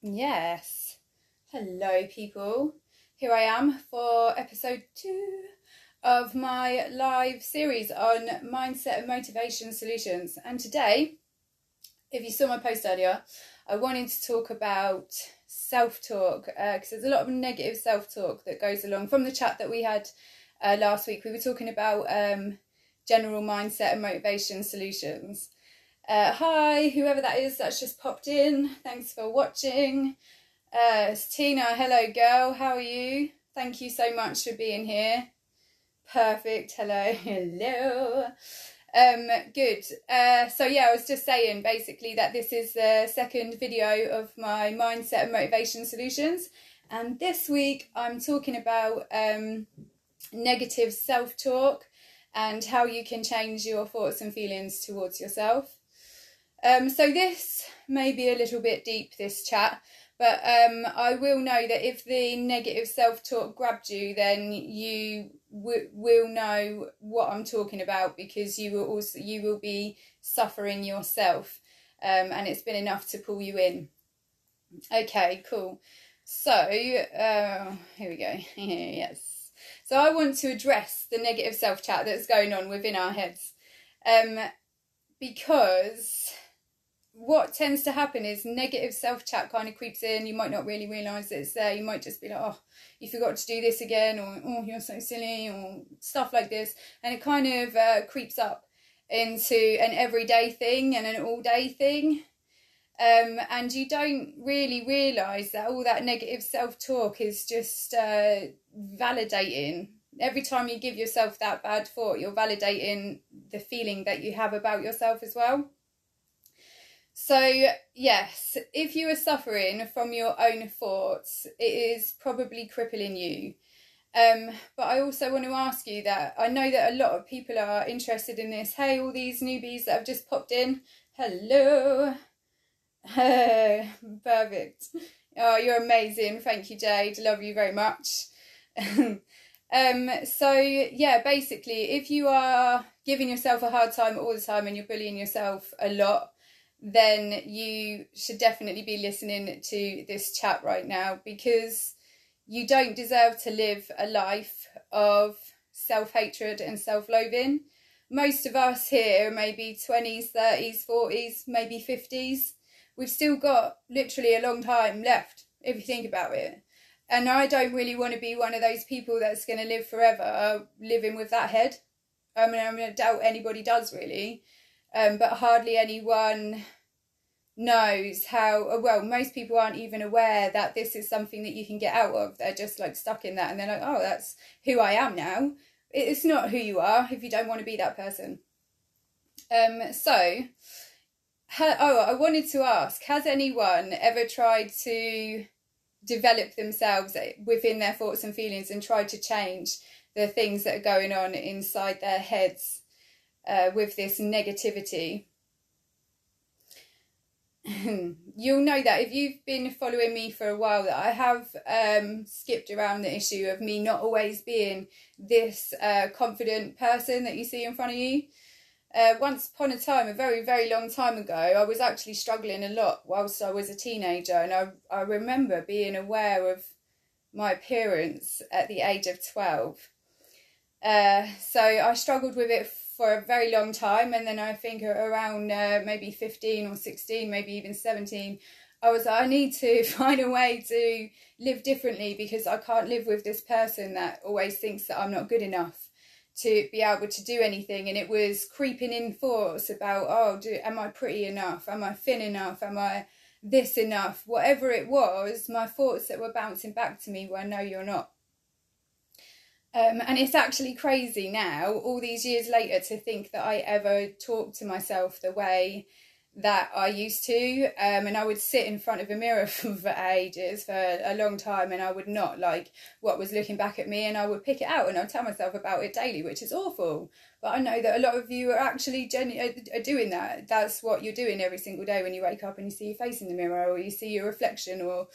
Yes. Hello, people. Here I am for episode 2 of my live series on mindset and motivation solutions. And today, if you saw my post earlier, I wanted to talk about self-talk because there's a lot of negative self-talk that goes along. From the chat that we had last week, we were talking about general mindset and motivation solutions. Hi, whoever that is that's just popped in. Thanks for watching. It's Tina. Hello, girl. How are you? Thank you so much for being here. Perfect. Hello. Hello. Good. So yeah, I was just saying basically that this is the second video of my mindset and motivation solutions. And this week I'm talking about negative self-talk and how you can change your thoughts and feelings towards yourself. So this may be a little bit deep, this chat, but I will know that if the negative self-talk grabbed you, then you will know what I'm talking about, because you will be suffering yourself, and it's been enough to pull you in. Okay, cool. So here we go. Yes. So I want to address the negative self-chat that's going on within our heads, because what tends to happen is negative self-chat kind of creeps in. You might not really realise that it's there. You might just be like, oh, you forgot to do this again, or oh, you're so silly, or stuff like this. And it kind of creeps up into an everyday thing and an all-day thing. And you don't really realise that all that negative self-talk is just validating. Every time you give yourself that bad thought, you're validating the feeling that you have about yourself as well. So, yes, if you are suffering from your own thoughts, it is probably crippling you. But I also want to ask you that I know that a lot of people are interested in this. Hey, all these newbies that have just popped in. Hello. Perfect. Oh, you're amazing. Thank you, Jade. Love you very much. So, yeah, basically, if you are giving yourself a hard time all the time and you're bullying yourself a lot, then you should definitely be listening to this chat right now, because you don't deserve to live a life of self-hatred and self-loathing. Most of us here, maybe 20s, 30s, 40s, maybe 50s, we've still got literally a long time left, if you think about it. And I don't really want to be one of those people that's going to live forever living with that head. I mean, I doubt anybody does really. But hardly anyone knows how, well, most people aren't even aware that this is something that you can get out of. They're just like stuck in that, and they're like, oh, that's who I am now. It's not who you are if you don't want to be that person. I wanted to ask, has anyone ever tried to develop themselves within their thoughts and feelings and tried to change the things that are going on inside their heads with this negativity? You'll know that if you've been following me for a while, that I have skipped around the issue of me not always being this confident person that you see in front of you. Once upon a time, a very, very long time ago, I was actually struggling a lot whilst I was a teenager, and I remember being aware of my appearance at the age of 12. So I struggled with it for a very long time, and then I think around maybe 15 or 16, maybe even 17, I was like, I need to find a way to live differently, because I can't live with this person that always thinks that I'm not good enough to be able to do anything. And it was creeping in thoughts about, oh, am I pretty enough? Am I thin enough? Am I this enough? Whatever it was, my thoughts that were bouncing back to me were, no, you're not. And it's actually crazy now, all these years later, to think that I ever talked to myself the way that I used to. And I would sit in front of a mirror for ages, for a long time, and I would not like what was looking back at me, and I would pick it out and I'd tell myself about it daily, which is awful. But I know that a lot of you are actually are doing that. That's what you're doing every single day when you wake up and you see your face in the mirror, or you see your reflection, or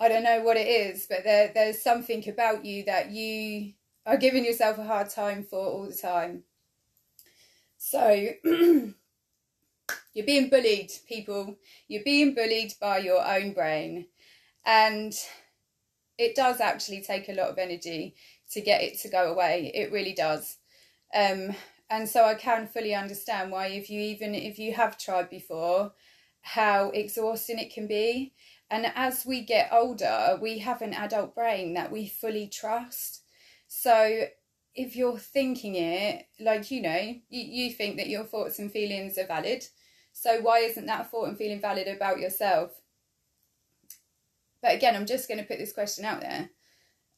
I don't know what it is, but there's something about you that you are giving yourself a hard time for all the time. So you're being bullied, people. You're being bullied by your own brain. And it does actually take a lot of energy to get it to go away. It really does. And so I can fully understand why, if you have tried before, how exhausting it can be. And as we get older, we have an adult brain that we fully trust. So if you're thinking it, like, you think that your thoughts and feelings are valid. So why isn't that thought and feeling valid about yourself? But again, I'm just going to put this question out there.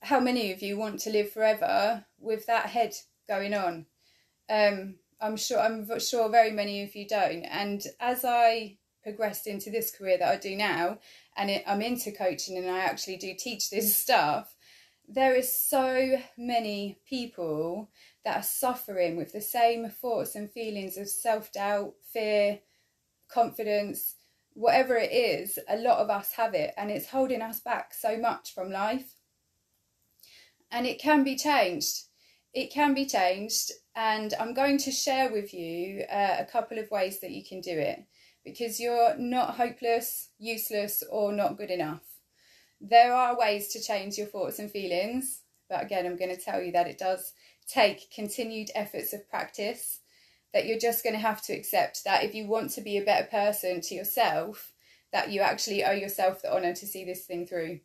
How many of you want to live forever with that head going on? I'm sure very many of you don't. And as I progressed into this career that I do now, and I'm into coaching and I actually do teach this stuff, there is so many people that are suffering with the same thoughts and feelings of self-doubt, fear, confidence, whatever it is. A lot of us have it, and it's holding us back so much from life. And it can be changed. It can be changed, and I'm going to share with you a couple of ways that you can do it, because you're not hopeless, useless, or not good enough. There are ways to change your thoughts and feelings, but again, I'm going to tell you that it does take continued efforts of practice, that you're just going to have to accept that if you want to be a better person to yourself, that you actually owe yourself the honour to see this thing through.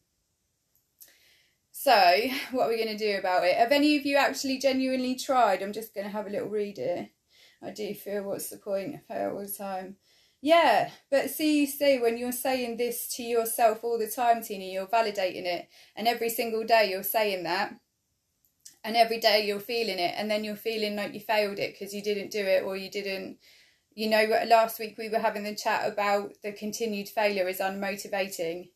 So, what are we going to do about it? Have any of you actually genuinely tried? I'm just going to have a little read here. I do feel, what's the point? I fail all the time. Yeah, but see, when you're saying this to yourself all the time, Tina, you're validating it. And every single day you're saying that. And every day you're feeling it. And then you're feeling like you failed it because you didn't do it, or you didn't. Last week we were having the chat about the continued failure is unmotivating.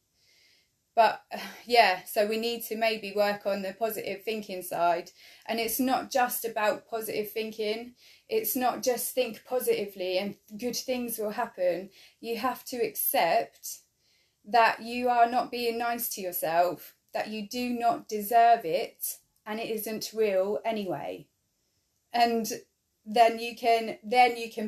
But yeah, so we need to maybe work on the positive thinking side. And it's not just about positive thinking. It's not just think positively and good things will happen. You have to accept that you are not being nice to yourself, that you do not deserve it, and it isn't real anyway. And then you can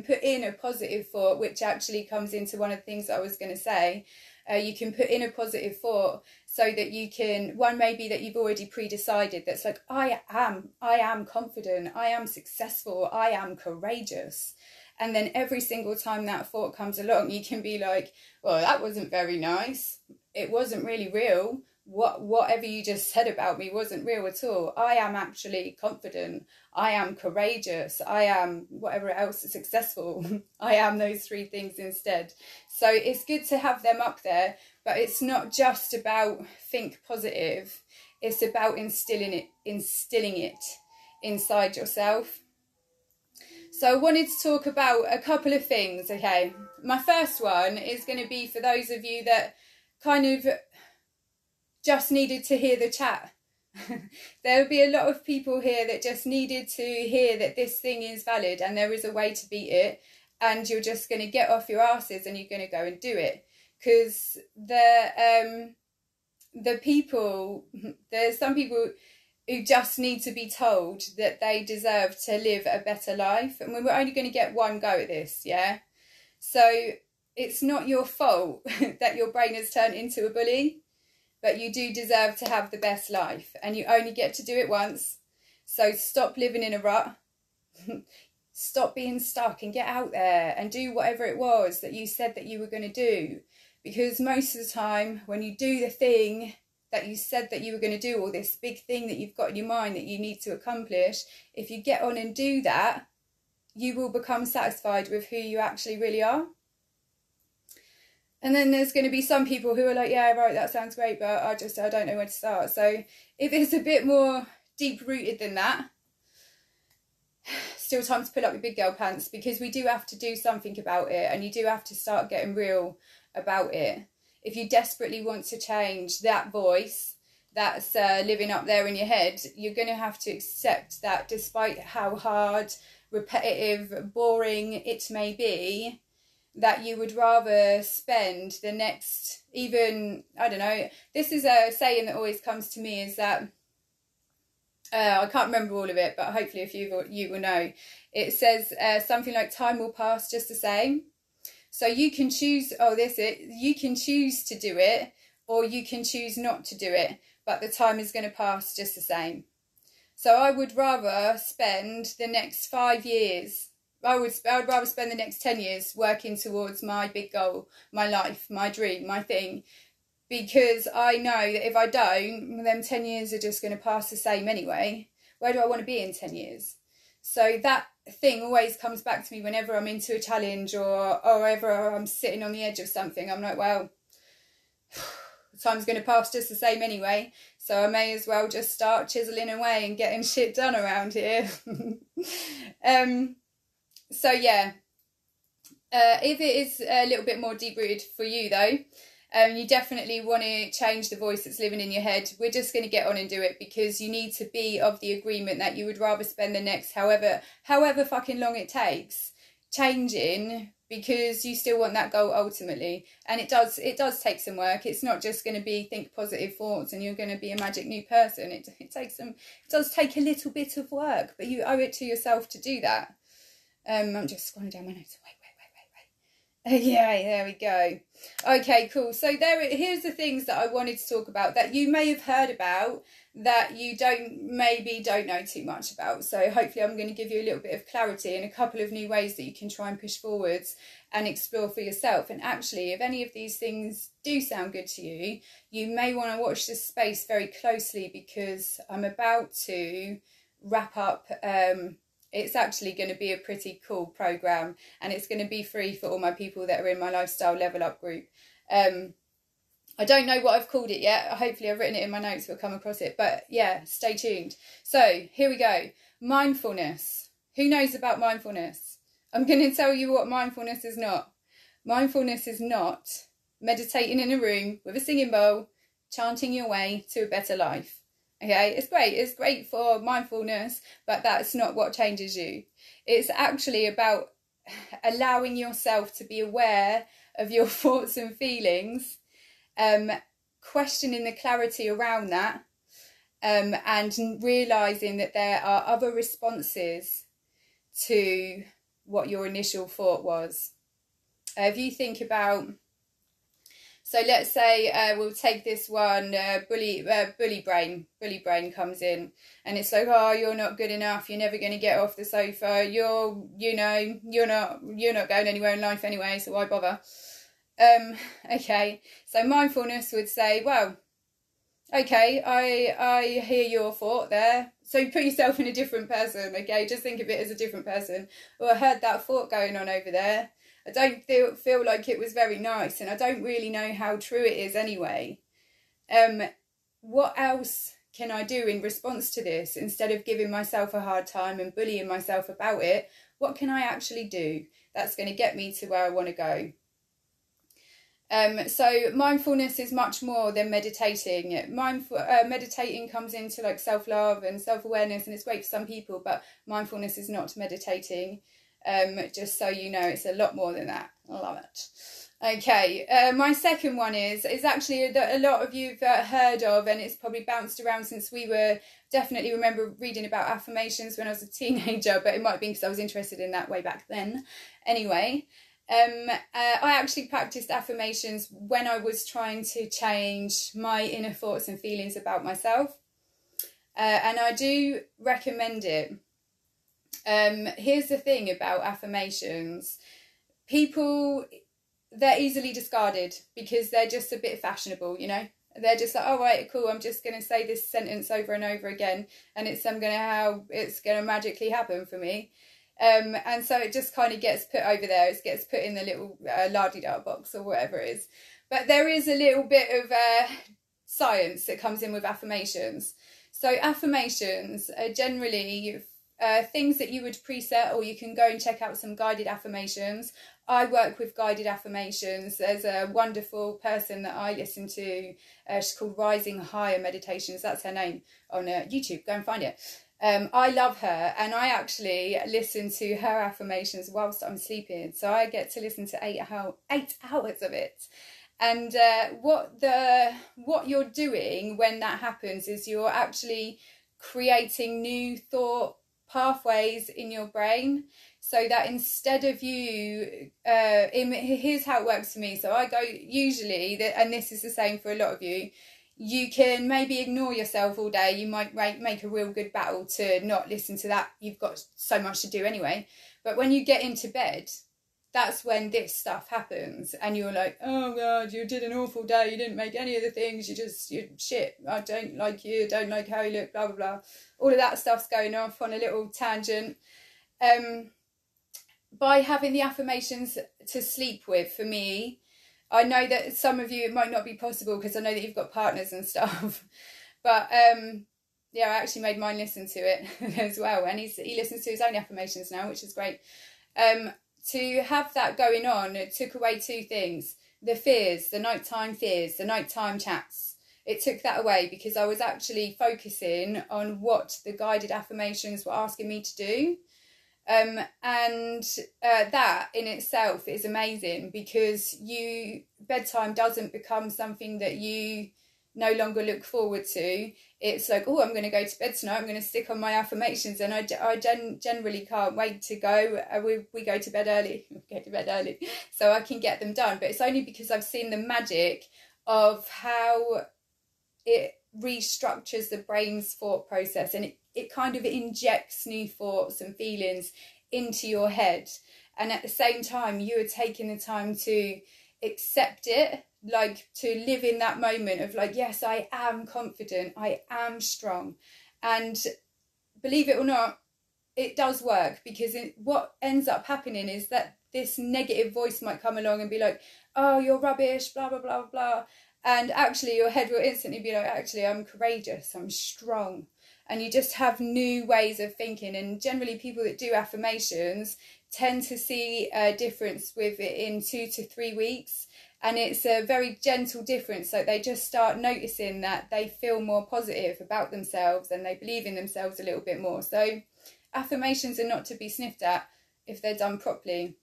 put in a positive thought, which actually comes into one of the things I was going to say. You can put in a positive thought so that you can, one maybe that you've already pre-decided, that's like, I am confident, I am successful, I am courageous. And then every single time that thought comes along, you can be like, well, that wasn't very nice. It wasn't really real. Whatever you just said about me wasn't real at all. I am actually confident. I am courageous. I am whatever else is successful. I am those three things instead. So it's good to have them up there, but it's not just about think positive. It's about instilling it inside yourself. So I wanted to talk about a couple of things, okay? My first one is going to be for those of you that kind of just needed to hear the chat. There'll be a lot of people here that just needed to hear that this thing is valid and there is a way to beat it, and you're just going to get off your asses and you're going to go and do it. Because there's some people who just need to be told that they deserve to live a better life, and we're only going to get one go at this, yeah? So it's not your fault that your brain has turned into a bully. But you do deserve to have the best life, and you only get to do it once. So stop living in a rut. Stop being stuck and get out there and do whatever it was that you said that you were going to do. Because most of the time when you do the thing that you said that you were going to do, or this big thing that you've got in your mind that you need to accomplish, if you get on and do that, you will become satisfied with who you actually really are. And then there's going to be some people who are like, yeah, right, that sounds great, but I don't know where to start. So if it's a bit more deep-rooted than that, still time to pull up your big girl pants, because we do have to do something about it, and you do have to start getting real about it. If you desperately want to change that voice that's living up there in your head, you're going to have to accept that despite how hard, repetitive, boring it may be, that you would rather spend the next, even, I don't know, this is a saying that always comes to me, is that, I can't remember all of it, but hopefully if you will know, it says something like, time will pass just the same. So you can choose, you can choose to do it, or you can choose not to do it, but the time is going to pass just the same. So I would rather spend the next 5 years, I would rather spend the next 10 years working towards my big goal, my life, my dream, my thing, because I know that if I don't, then 10 years are just going to pass the same anyway. Where do I want to be in 10 years? So that thing always comes back to me whenever I'm into a challenge or ever I'm sitting on the edge of something. I'm like, well, time's going to pass just the same anyway, so I may as well just start chiseling away and getting shit done around here. So yeah, if it is a little bit more deep-rooted for you though, you definitely want to change the voice that's living in your head. We're just going to get on and do it, because you need to be of the agreement that you would rather spend the next however fucking long it takes changing, because you still want that goal ultimately. And it does take some work. It's not just going to be think positive thoughts and you're going to be a magic new person. It does take a little bit of work, but you owe it to yourself to do that. I'm just scrolling down my notes. Wait. Yeah, there we go. Okay, cool. So here's the things that I wanted to talk about that you may have heard about, that you maybe don't know too much about. So hopefully I'm going to give you a little bit of clarity and a couple of new ways that you can try and push forwards and explore for yourself. And actually, if any of these things do sound good to you, you may want to watch this space very closely, because I'm about to wrap up. It's actually going to be a pretty cool program, and it's going to be free for all my people that are in my Lifestyle Level Up group. I don't know what I've called it yet. Hopefully I've written it in my notes, we'll come across it. But yeah, stay tuned. So here we go. Mindfulness. Who knows about mindfulness? I'm going to tell you what mindfulness is not. Mindfulness is not meditating in a room with a singing bowl, chanting your way to a better life. Okay, it's great for mindfulness, but that's not what changes you. It's actually about allowing yourself to be aware of your thoughts and feelings, questioning the clarity around that, and realising that there are other responses to what your initial thought was. If you think about, so let's say we'll take this one, bully brain comes in, and it's like, oh, you're not good enough, you're never going to get off the sofa, you're not going anywhere in life anyway, so why bother? Okay, so mindfulness would say, well, okay, I hear your thought there, so put yourself in a different person. Okay, just think of it as a different person. Well, I heard that thought going on over there. I don't feel like it was very nice, and I don't really know how true it is anyway. What else can I do in response to this? Instead of giving myself a hard time and bullying myself about it, what can I actually do that's going to get me to where I want to go? So mindfulness is much more than meditating. Meditating comes into like self-love and self-awareness, and it's great for some people, but mindfulness is not meditating. Just so you know, it's a lot more than that. I love it. Okay, my second one is actually that a lot of you've heard of, and it's probably bounced around since we were, definitely remember reading about affirmations when I was a teenager, but it might have been because I was interested in that way back then. Anyway, I actually practiced affirmations when I was trying to change my inner thoughts and feelings about myself, and I do recommend it. Here's the thing about affirmations. People, they're easily discarded because they're just a bit fashionable, you know. They're just like, oh right, cool, I'm just going to say this sentence over and over again, and it's going to magically happen for me. And so it just kind of gets put over there. It gets put in the little la-di-da box or whatever it is. But there is a little bit of science that comes in with affirmations. So affirmations are generally things that you would preset, or you can go and check out some guided affirmations. I work with guided affirmations. There's a wonderful person that I listen to. She's called Rising Higher Meditations. That's her name on YouTube. Go and find it. I love her, and I actually listen to her affirmations whilst I'm sleeping. So I get to listen to 8 hours of it. And what you're doing when that happens is you're actually creating new thought pathways in your brain, so that instead of you, here's how it works for me. So I go usually, and this is the same for a lot of you, you can maybe ignore yourself all day. You might make a real good battle to not listen to that. You've got so much to do anyway. But when you get into bed, that's when this stuff happens, and you're like, oh God, you did an awful day, you didn't make any of the things, you're shit, I don't like you, don't like how you look, blah blah blah. All of that stuff's going off on a little tangent. By having the affirmations to sleep with, for me, I know that some of you it might not be possible because I know that you've got partners and stuff, but yeah, I actually made mine listen to it as well, and he listens to his own affirmations now, which is great. To have that going on, it took away two things: the fears, the nighttime fears, the nighttime chats. It took that away because I was actually focusing on what the guided affirmations were asking me to do. And that in itself is amazing, because bedtime doesn't become something that you no longer look forward to. It's like, oh, I'm going to go to bed tonight, I'm going to stick on my affirmations, and I generally can't wait to go. We go to bed early, so I can get them done. But it's only because I've seen the magic of how it restructures the brain's thought process, and it kind of injects new thoughts and feelings into your head, and at the same time you are taking the time to accept it, like to live in that moment of like, yes, I am confident, I am strong. And believe it or not, it does work, because what ends up happening is that this negative voice might come along and be like, oh, you're rubbish, blah blah blah blah, and actually your head will instantly be like, actually I'm courageous, I'm strong. And you just have new ways of thinking. And generally people that do affirmations tend to see a difference with it in 2 to 3 weeks. And it's a very gentle difference. Like they just start noticing that they feel more positive about themselves and they believe in themselves a little bit more. So affirmations are not to be sniffed at if they're done properly.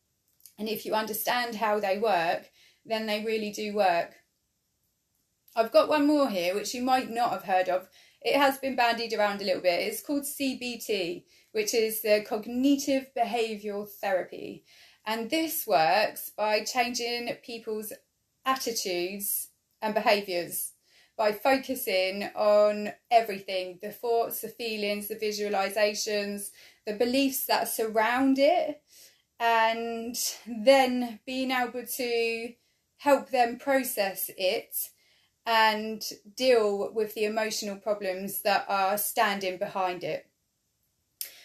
And if you understand how they work, then they really do work. I've got one more here, which you might not have heard of. It has been bandied around a little bit. It's called CBT, which is the Cognitive Behavioural Therapy. And this works by changing people's attitudes and behaviours, by focusing on everything: the thoughts, the feelings, the visualizations, the beliefs that surround it, and then being able to help them process it and deal with the emotional problems that are standing behind it.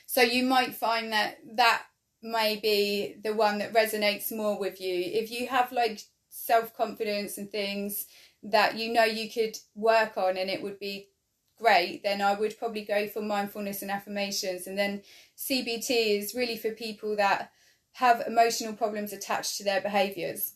So you might find that may be the one that resonates more with you. If you have like self-confidence and things that you know you could work on and it would be great, then I would probably go for mindfulness and affirmations. And then CBT is really for people that have emotional problems attached to their behaviours,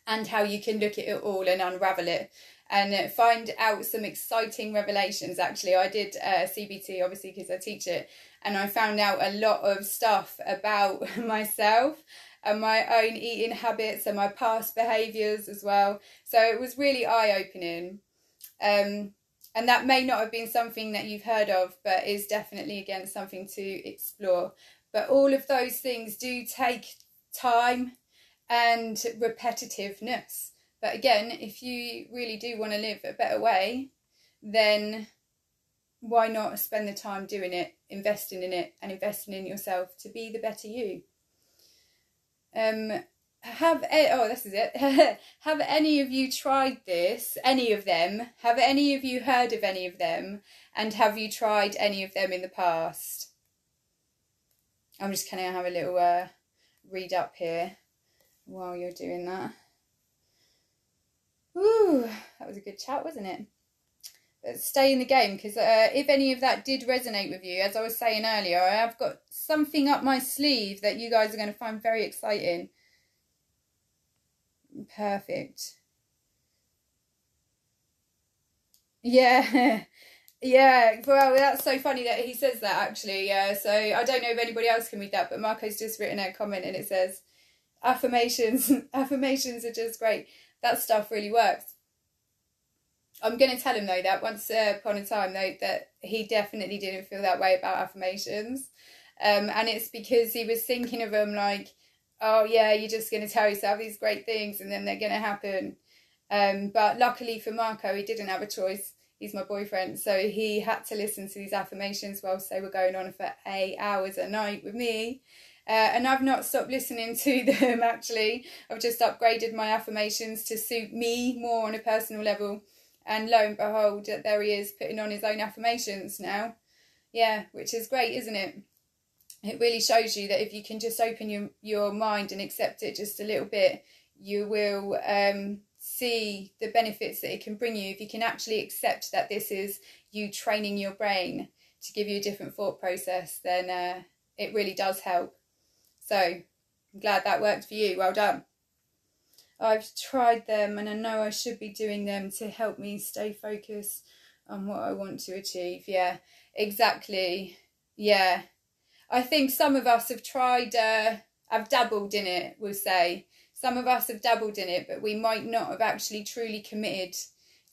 and how you can look at it all and unravel it and find out some exciting revelations. Actually, I did CBT, obviously, because I teach it, and I found out a lot of stuff about myself and my own eating habits and my past behaviours as well. So it was really eye-opening. And that may not have been something that you've heard of, but is definitely, again, something to explore. But all of those things do take time and repetitiveness. But again, if you really do want to live a better way, then why not spend the time doing it, investing in it, and investing in yourself to be the better you? This is it. Have any of you tried this? Any of them? Have any of you heard of any of them? And have you tried any of them in the past? I'm just going to have a little read up here while you're doing that. Ooh, that was a good chat, wasn't it? But stay in the game, because if any of that did resonate with you, as I was saying earlier, I have got something up my sleeve that you guys are going to find very exciting. Perfect. Yeah. Yeah, well, that's so funny that he says that, actually. Yeah, so I don't know if anybody else can read that, but Marco's just written a comment and it says, affirmations are just great. That stuff really works. I'm going to tell him though that once upon a time though that he definitely didn't feel that way about affirmations, and it's because he was thinking of them like, oh yeah, you're just going to tell yourself these great things and then they're going to happen. But luckily for Marco, he didn't have a choice. He's my boyfriend, so he had to listen to these affirmations whilst they were going on for 8 hours a night with me. And I've not stopped listening to them, actually. I've just upgraded my affirmations to suit me more on a personal level. And lo and behold, there he is putting on his own affirmations now. Yeah, which is great, isn't it? It really shows you that if you can just open your mind and accept it just a little bit, you will see the benefits that it can bring you. If you can actually accept that this is you training your brain to give you a different thought process, then it really does help. So I'm glad that worked for you. Well done. I've tried them and I know I should be doing them to help me stay focused on what I want to achieve. Yeah, exactly. Yeah. I think some of us have tried, have dabbled in it, we'll say. Some of us have dabbled in it, but we might not have actually truly committed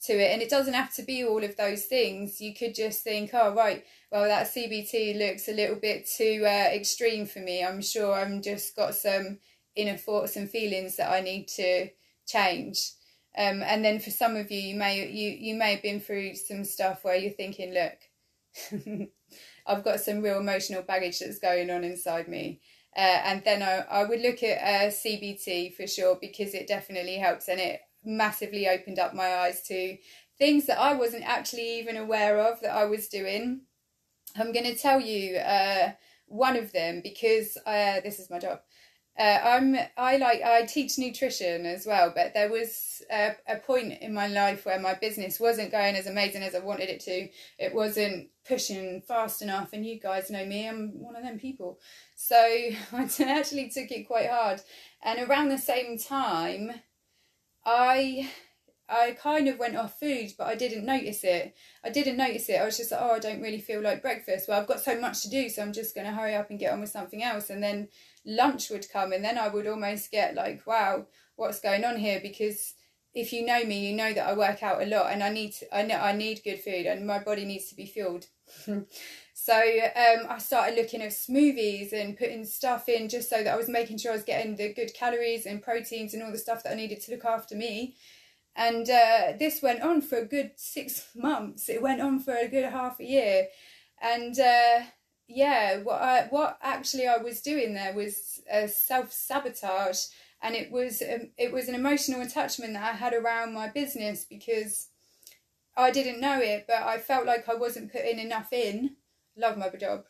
to it. And it doesn't have to be all of those things. You could just think, oh, right, well, that CBT looks a little bit too extreme for me. I'm sure I'm just got some inner thoughts and feelings that I need to change. And then for some of you, you may have been through some stuff where you're thinking, look, I've got some real emotional baggage that's going on inside me. And then I would look at CBT for sure, because it definitely helps, and it massively opened up my eyes to things that I wasn't actually even aware of that I was doing. I'm going to tell you one of them because this is my job. I teach nutrition as well, but there was a point in my life where my business wasn't going as amazing as I wanted it to. It wasn't pushing fast enough, and you guys know me, I'm one of them people. So I actually took it quite hard, and around the same time I kind of went off food, but I didn't notice it. I was just like, oh, I don't really feel like breakfast. Well, I've got so much to do, so I'm just going to hurry up and get on with something else. And then lunch would come, and then I would almost get like, wow, what's going on here? Because if you know me, you know that I work out a lot, and I need good food, and my body needs to be fueled. So I started looking at smoothies and putting stuff in just so that I was making sure I was getting the good calories and proteins and all the stuff that I needed to look after me. And this went on for a good 6 months. It went on for a good half a year. And yeah, what actually I was doing there was self-sabotage. And it was an emotional attachment that I had around my business, because I didn't know it, but I felt like I wasn't putting enough in. Love my job,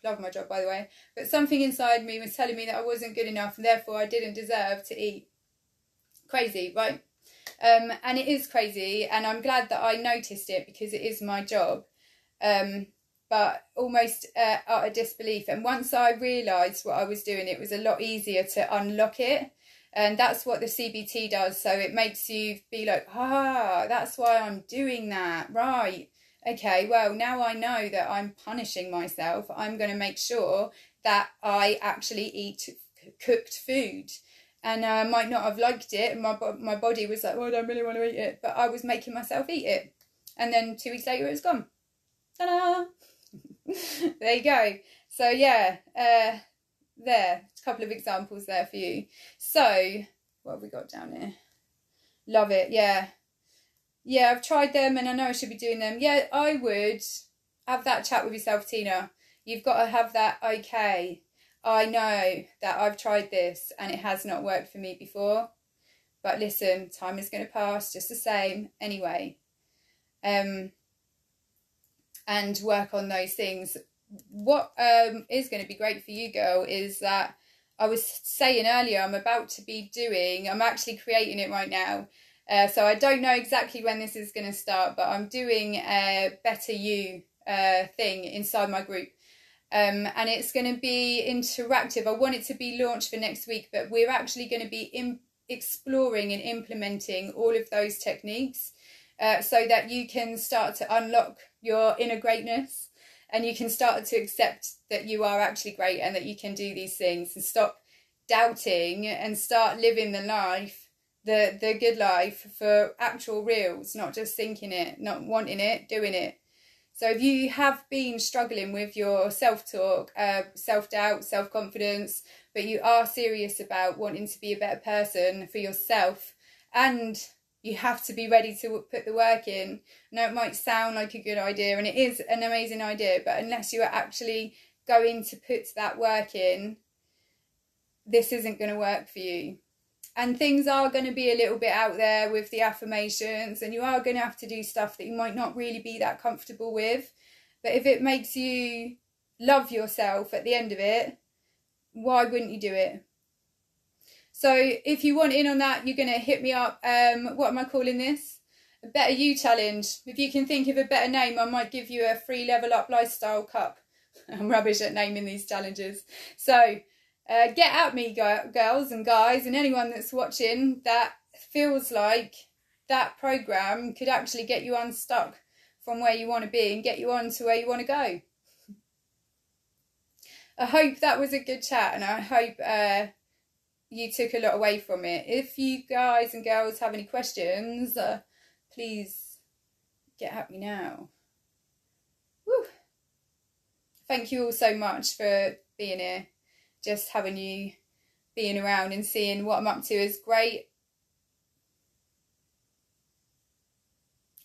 by the way. But something inside me was telling me that I wasn't good enough, and therefore I didn't deserve to eat. Crazy, right? And it is crazy, and I'm glad that I noticed it, because it is my job. But almost out of disbelief. And once I realised what I was doing, it was a lot easier to unlock it. And that's what the CBT does. So it makes you be like, that's why I'm doing that. Right. Okay, well, now I know that I'm punishing myself. I'm going to make sure that I actually eat cooked food. And I might not have liked it. My body was like, I don't really want to eat it. But I was making myself eat it. And then 2 weeks later, it was gone. Ta-da! There you go. So, yeah, there. A couple of examples there for you. So, what have we got down here? Love it, yeah. Yeah, I've tried them and I know I should be doing them. Yeah, I would have that chat with yourself, Tina. You've got to have that, okay, I know that I've tried this and it has not worked for me before. But listen, time is going to pass just the same anyway. And work on those things. What is going to be great for you, girl, is that I was saying earlier, I'm actually creating it right now. So I don't know exactly when this is going to start, but I'm doing a Better You thing inside my group. And it's going to be interactive. I want it to be launched for next week, but we're actually going to be exploring and implementing all of those techniques so that you can start to unlock your inner greatness, and you can start to accept that you are actually great and that you can do these things, and stop doubting and start living the life the good life for actual reals, not just thinking it, not wanting it, doing it. So if you have been struggling with your self-talk, self-doubt, self-confidence, but you are serious about wanting to be a better person for yourself, and you have to be ready to put the work in. Now, it might sound like a good idea, and it is an amazing idea, but unless you are actually going to put that work in, this isn't going to work for you. And things are going to be a little bit out there with the affirmations, and you are going to have to do stuff that you might not really be that comfortable with. But if it makes you love yourself at the end of it, why wouldn't you do it? So if you want in on that, you're going to hit me up. What am I calling this? A Better You Challenge. If you can think of a better name, I might give you a free Level Up Lifestyle cup. I'm rubbish at naming these challenges. So get at me, girls and guys, and anyone that's watching that feels like that program could actually get you unstuck from where you want to be and get you on to where you want to go. I hope that was a good chat, and I hope you took a lot away from it. If you guys and girls have any questions, please get at me now. Woo. Thank you all so much for being here. Just having you being around and seeing what I'm up to is great.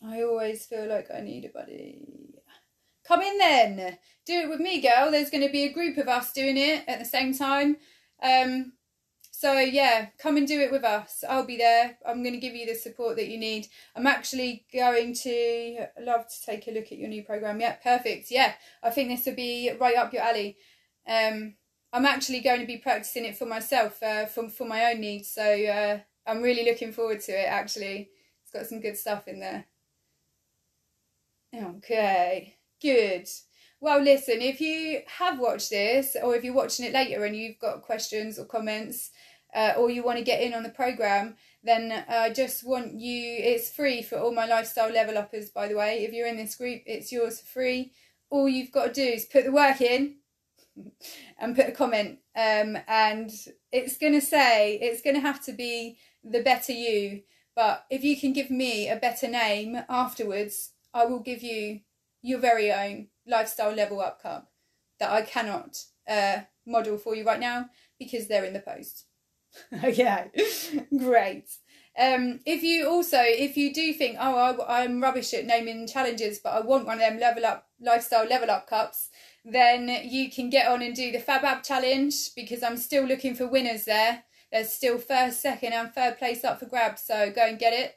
I always feel like I need a buddy. Come in then. Do it with me, girl. There's going to be a group of us doing it at the same time. So yeah, come and do it with us. I'll be there. I'm going to give you the support that you need. I'm actually going to love to take a look at your new program. Yeah, perfect. Yeah, I think this will be right up your alley. I'm actually going to be practicing it for myself, for my own needs. So I'm really looking forward to it, actually. It's got some good stuff in there. Okay, good. Well, listen, if you have watched this, or if you're watching it later and you've got questions or comments, or you want to get in on the program, then I just want you, it's free for all my lifestyle level uppers, by the way. If you're in this group, it's yours for free. All you've got to do is put the work in and put a comment, and it's going to have to be the Better You, but if you can give me a better name afterwards, I will give you your very own lifestyle level up cup that I cannot model for you right now because they're in the post. Okay, great. If you do think, oh, I'm rubbish at naming challenges, but I want one of them lifestyle level up cups, then you can get on and do the Fab Ab challenge, because I'm still looking for winners there. There's still first, second and third place up for grabs, so go and get it.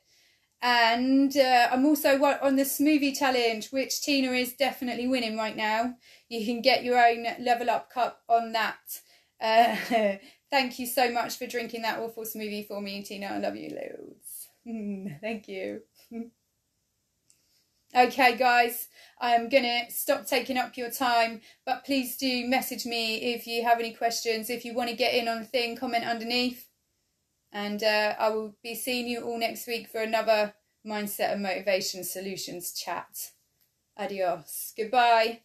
And I'm also on the smoothie challenge, which Tina is definitely winning right now. You can get your own level up cup on that. Thank you so much for drinking that awful smoothie for me, Tina. I love you loads. Thank you. Okay, guys, I'm going to stop taking up your time, but please do message me if you have any questions. If you want to get in on the thing, comment underneath. And I will be seeing you all next week for another Mindset and Motivation Solutions chat. Adios. Goodbye.